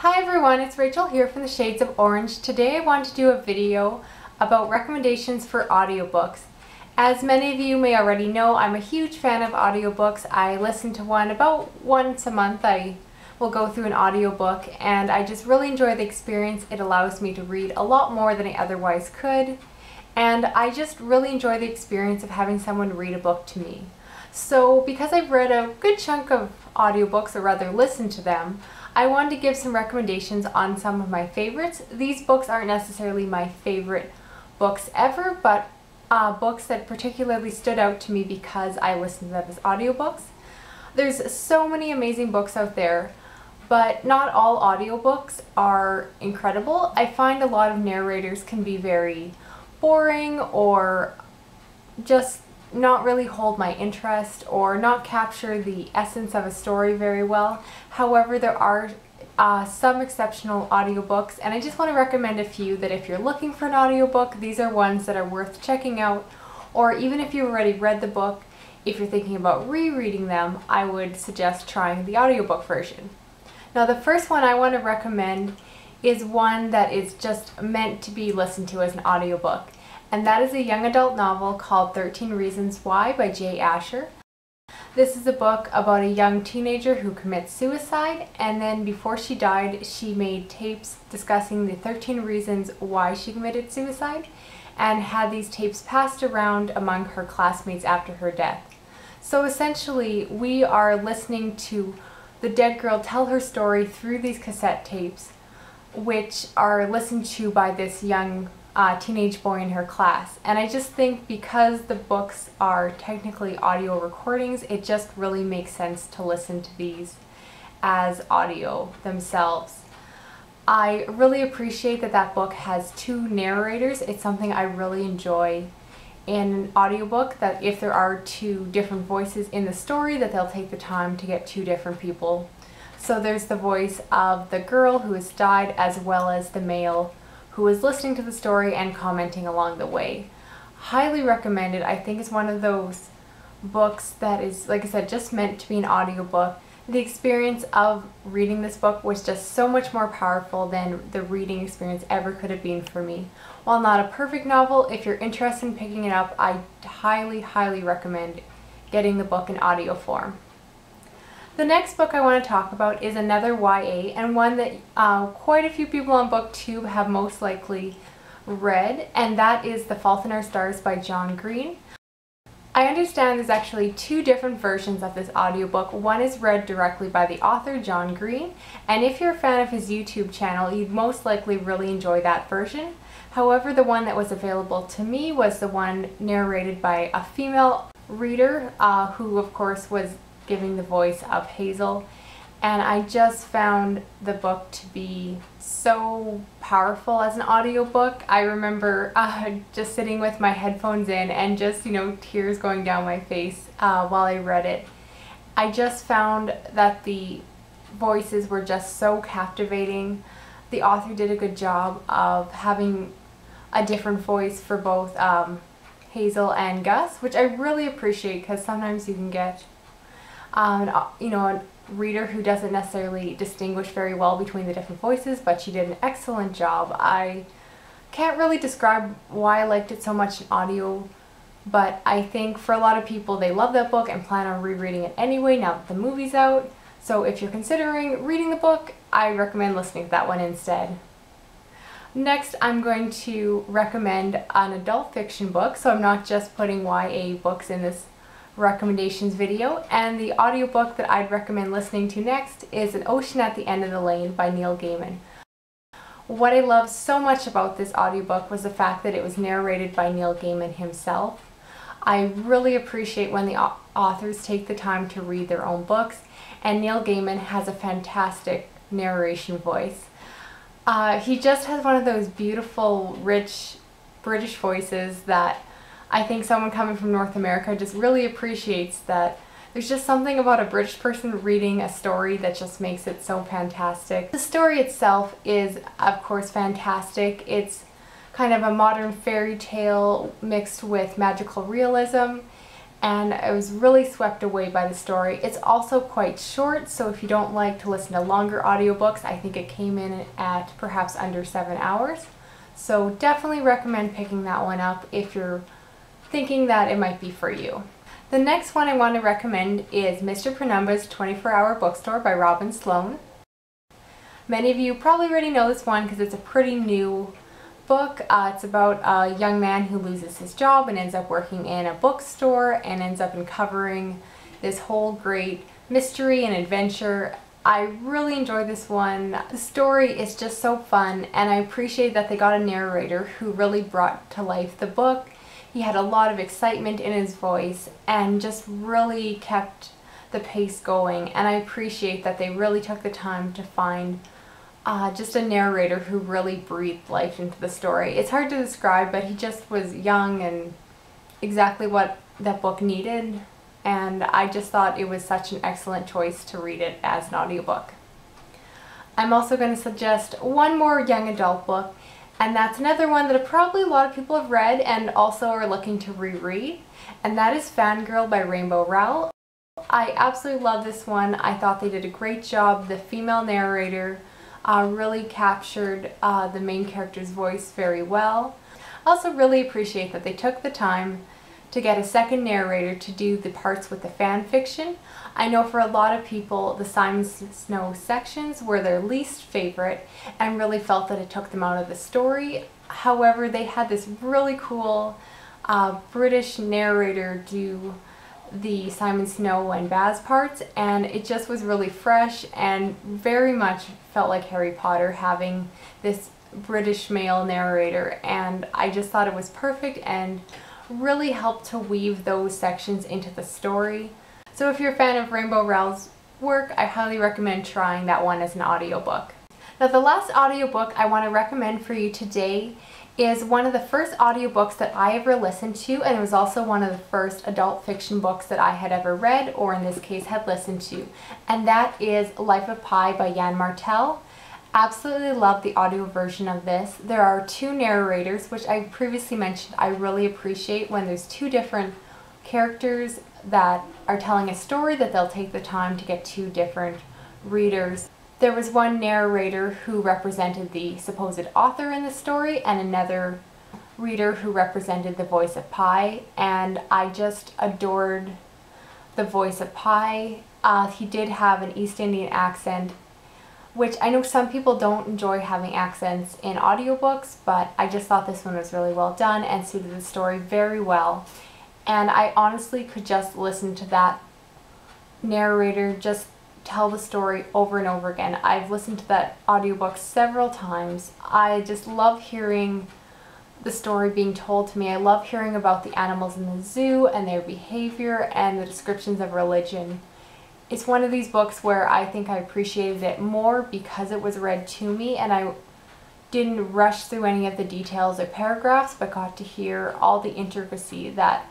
Hi everyone, it's Rachel here from the Shades of Orange. Today I want to do a video about recommendations for audiobooks. As many of you may already know, I'm a huge fan of audiobooks. I listen to one about once a month. I will go through an audiobook and I just really enjoy the experience. It allows me to read a lot more than I otherwise could, and I just really enjoy the experience of having someone read a book to me. So because I've read a good chunk of audiobooks, or rather listened to them, I wanted to give some recommendations on some of my favorites. These books aren't necessarily my favorite books ever, but books that particularly stood out to me because I listened to them as audiobooks. There's so many amazing books out there, but not all audiobooks are incredible. I find a lot of narrators can be very boring or just not really hold my interest or not capture the essence of a story very well. However, there are some exceptional audiobooks, and I just want to recommend a few that if you're looking for an audiobook, these are ones that are worth checking out. Or even if you already read the book, if you're thinking about rereading them, I would suggest trying the audiobook version. Now, the first one I want to recommend is one that is just meant to be listened to as an audiobook. And that is a young adult novel called 13 Reasons Why by J. Asher. This is a book about a young teenager who commits suicide, and then before she died, she made tapes discussing the 13 reasons why she committed suicide and had these tapes passed around among her classmates after her death. So essentially, we are listening to the dead girl tell her story through these cassette tapes, which are listened to by this young teenage boy in her class. And I just think because the books are technically audio recordings, it just really makes sense to listen to these as audio themselves. I really appreciate that that book has two narrators. It's something I really enjoy in an audiobook, that if there are two different voices in the story, that they'll take the time to get two different people. So there's the voice of the girl who has died, as well as the male who is listening to the story and commenting along the way. Highly recommended. I think it's one of those books that is, like I said, just meant to be an audiobook. The experience of reading this book was just so much more powerful than the reading experience ever could have been for me. While not a perfect novel, if you're interested in picking it up, I highly recommend getting the book in audio form. The next book I want to talk about is another YA, and one that quite a few people on BookTube have most likely read, and that is The Fault in Our Stars by John Green. I understand there's actually two different versions of this audiobook. One is read directly by the author, John Green, and if you're a fan of his YouTube channel, you'd most likely really enjoy that version. However, the one that was available to me was the one narrated by a female reader, who of course was giving the voice of Hazel, and I just found the book to be so powerful as an audiobook. I remember just sitting with my headphones in and just, tears going down my face while I read it. I just found that the voices were just so captivating. The author did a good job of having a different voice for both Hazel and Gus, which I really appreciate, because sometimes you can get a reader who doesn't necessarily distinguish very well between the different voices, but she did an excellent job. I can't really describe why I liked it so much in audio, but I think for a lot of people, they love that book and plan on rereading it anyway now that the movie's out. So if you're considering reading the book, I recommend listening to that one instead. Next, I'm going to recommend an adult fiction book, so I'm not just putting YA books in this recommendations video, and the audiobook that I'd recommend listening to next is An Ocean at the End of the Lane by Neil Gaiman. What I love so much about this audiobook was the fact that it was narrated by Neil Gaiman himself. I really appreciate when the authors take the time to read their own books, and Neil Gaiman has a fantastic narration voice. He just has one of those beautiful, rich British voices that I think someone coming from North America just really appreciates. That there's just something about a British person reading a story that just makes it so fantastic. The story itself is, of course, fantastic. It's kind of a modern fairy tale mixed with magical realism, and I was really swept away by the story. It's also quite short, so if you don't like to listen to longer audiobooks, I think it came in at perhaps under 7 hours. So definitely recommend picking that one up if you're thinking that it might be for you. The next one I want to recommend is Mr. Penumbra's 24-Hour Bookstore by Rowell and Sloan. Many of you probably already know this one because it's a pretty new book. It's about a young man who loses his job and ends up working in a bookstore and ends up uncovering this whole great mystery and adventure. I really enjoyed this one. The story is just so fun, and I appreciate that they got a narrator who really brought to life the book. He had a lot of excitement in his voice and just really kept the pace going, and I appreciate that they really took the time to find just a narrator who really breathed life into the story. It's hard to describe, but he just was young and exactly what that book needed, and I just thought it was such an excellent choice to read it as an audiobook. I'm also going to suggest one more young adult book, and that's another one that probably a lot of people have read and also are looking to reread, and that is Fangirl by Rowell. I absolutely love this one. I thought they did a great job. The female narrator really captured the main character's voice very well. I also really appreciate that they took the time to get a second narrator to do the parts with the fan fiction. I know for a lot of people the Simon Snow sections were their least favorite and really felt that it took them out of the story. However, they had this really cool British narrator do the Simon Snow and Baz parts, and it just was really fresh and very much felt like Harry Potter having this British male narrator, and I just thought it was perfect and really helped to weave those sections into the story. So if you're a fan of Rowell's work, I highly recommend trying that one as an audiobook. Now the last audiobook I want to recommend for you today is one of the first audiobooks that I ever listened to, and it was also one of the first adult fiction books that I had ever read, or in this case had listened to, and that is Life of Pi by Yann Martel. Absolutely love the audio version of this. There are two narrators, which I previously mentioned I really appreciate when there's two different characters that are telling a story, that they'll take the time to get two different readers. There was one narrator who represented the supposed author in the story and another reader who represented the voice of Pi, and I just adored the voice of Pi. He did have an East Indian accent, which I know some people don't enjoy having accents in audiobooks, but I just thought this one was really well done and suited the story very well. And I honestly could just listen to that narrator just tell the story over and over again. I've listened to that audiobook several times. I just love hearing the story being told to me. I love hearing about the animals in the zoo and their behavior and the descriptions of religion. It's one of these books where I think I appreciated it more because it was read to me and I didn't rush through any of the details or paragraphs, but got to hear all the intricacy that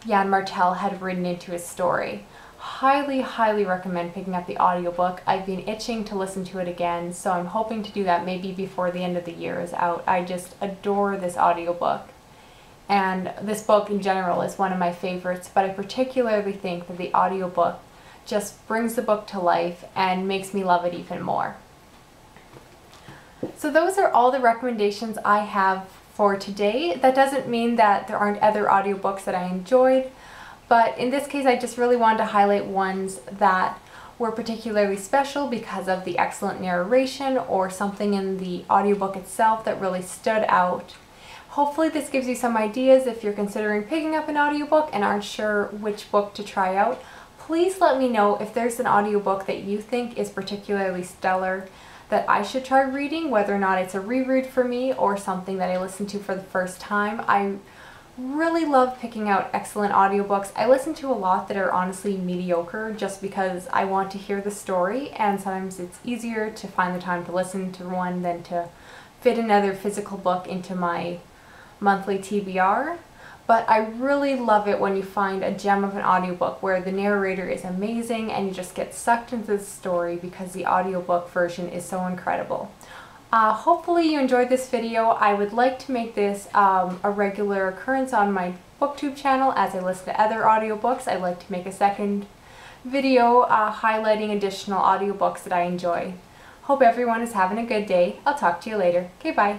Yann Martel had written into his story. Highly, highly recommend picking up the audiobook. I've been itching to listen to it again, so I'm hoping to do that maybe before the end of the year is out. I just adore this audiobook. And this book in general is one of my favorites, but I particularly think that the audiobook just brings the book to life and makes me love it even more. So those are all the recommendations I have for today. That doesn't mean that there aren't other audiobooks that I enjoyed, but in this case I just really wanted to highlight ones that were particularly special because of the excellent narration or something in the audiobook itself that really stood out. Hopefully this gives you some ideas if you're considering picking up an audiobook and aren't sure which book to try out. Please let me know if there's an audiobook that you think is particularly stellar that I should try reading, whether or not it's a reread for me or something that I listened to for the first time. I really love picking out excellent audiobooks. I listen to a lot that are honestly mediocre just because I want to hear the story, and sometimes it's easier to find the time to listen to one than to fit another physical book into my monthly TBR. But I really love it when you find a gem of an audiobook where the narrator is amazing and you just get sucked into the story because the audiobook version is so incredible. Hopefully you enjoyed this video. I would like to make this a regular occurrence on my BookTube channel as I listen to other audiobooks. I'd like to make a second video highlighting additional audiobooks that I enjoy. Hope everyone is having a good day. I'll talk to you later. Okay, bye.